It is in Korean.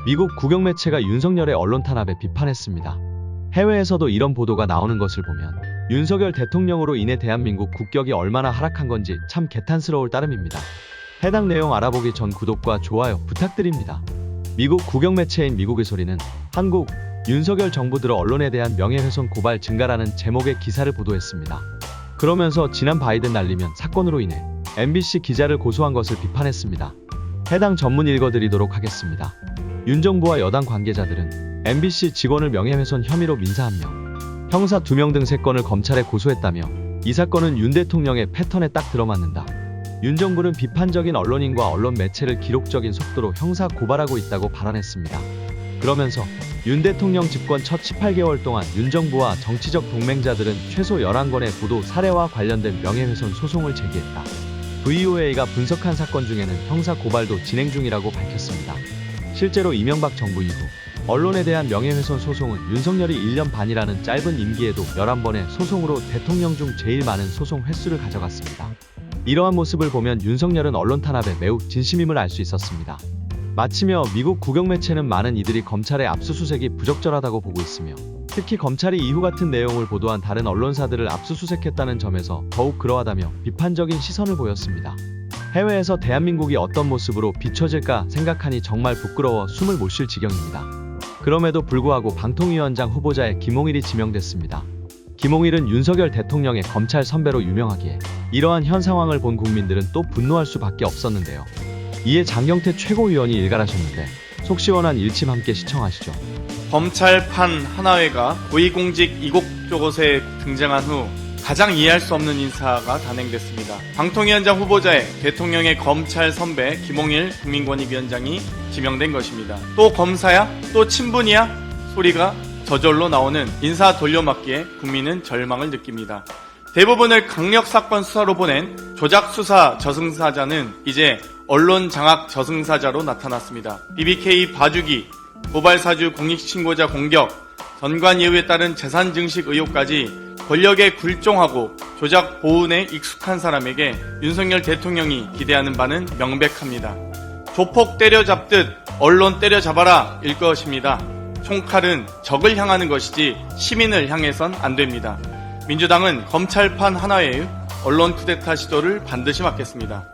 미국 국영 매체가 윤석열의 언론 탄압에 비판했습니다. 해외에서도 이런 보도가 나오는 것을 보면 윤석열 대통령으로 인해 대한민국 국격이 얼마나 하락한 건지 참 개탄스러울 따름입니다. 해당 내용 알아보기 전 구독과 좋아요 부탁드립니다. 미국 국영 매체인 미국의 소리는 한국 윤석열 정부 들어 언론에 대한 명예훼손 고발 증가라는 제목의 기사를 보도했습니다. 그러면서 지난 바이든 날리면 사건으로 인해 MBC 기자를 고소한 것을 비판했습니다. 해당 전문 읽어드리도록 하겠습니다. 윤 정부와 여당 관계자들은 MBC 직원을 명예훼손 혐의로 민사 1명, 형사 2명 등 3건을 검찰에 고소했다며 이 사건은 윤 대통령의 패턴에 딱 들어맞는다. 윤 정부는 비판적인 언론인과 언론 매체를 기록적인 속도로 형사 고발하고 있다고 발언했습니다. 그러면서 윤 대통령 집권 첫 18개월 동안 윤 정부와 정치적 동맹자들은 최소 11건의 보도 사례와 관련된 명예훼손 소송을 제기했다. VOA가 분석한 사건 중에는 형사 고발도 진행 중이라고 밝혔습니다. 실제로 이명박 정부 이후 언론에 대한 명예훼손 소송은 윤석열이 1년 반이라는 짧은 임기에도 11번의 소송으로 대통령 중 제일 많은 소송 횟수를 가져갔습니다. 이러한 모습을 보면 윤석열은 언론 탄압에 매우 진심임을 알 수 있었습니다. 마치며 미국 국영 매체는 많은 이들이 검찰의 압수수색이 부적절하다고 보고 있으며 특히 검찰이 이후 같은 내용을 보도한 다른 언론사들을 압수수색했다는 점에서 더욱 그러하다며 비판적인 시선을 보였습니다. 해외에서 대한민국이 어떤 모습으로 비춰질까 생각하니 정말 부끄러워 숨을 못 쉴 지경입니다. 그럼에도 불구하고 방통위원장 후보자에 김홍일이 지명됐습니다. 김홍일은 윤석열 대통령의 검찰 선배로 유명하기에 이러한 현 상황을 본 국민들은 또 분노할 수밖에 없었는데요. 이에 장경태 최고위원이 일갈하셨는데 속 시원한 일침 함께 시청하시죠. 검찰판 하나회가 고위공직 이국저곳에 등장한 후 가장 이해할 수 없는 인사가 단행됐습니다. 방통위원장 후보자에 대통령의 검찰 선배 김홍일 국민권익위원장이 지명된 것입니다. 또 검사야? 또 친분이야? 소리가 저절로 나오는 인사 돌려막기에 국민은 절망을 느낍니다. 대부분을 강력사건 수사로 보낸 조작수사 저승사자는 이제 언론 장악 저승사자로 나타났습니다. BBK 봐주기, 고발사주 공익신고자 공격, 전관예우에 따른 재산 증식 의혹까지 권력에 굴종하고 조작 보훈에 익숙한 사람에게 윤석열 대통령이 기대하는 바는 명백합니다. 조폭 때려잡듯 언론 때려잡아라 일 것입니다. 총칼은 적을 향하는 것이지 시민을 향해선 안 됩니다. 민주당은 검찰판 하나회의 언론 쿠데타 시도를 반드시 막겠습니다.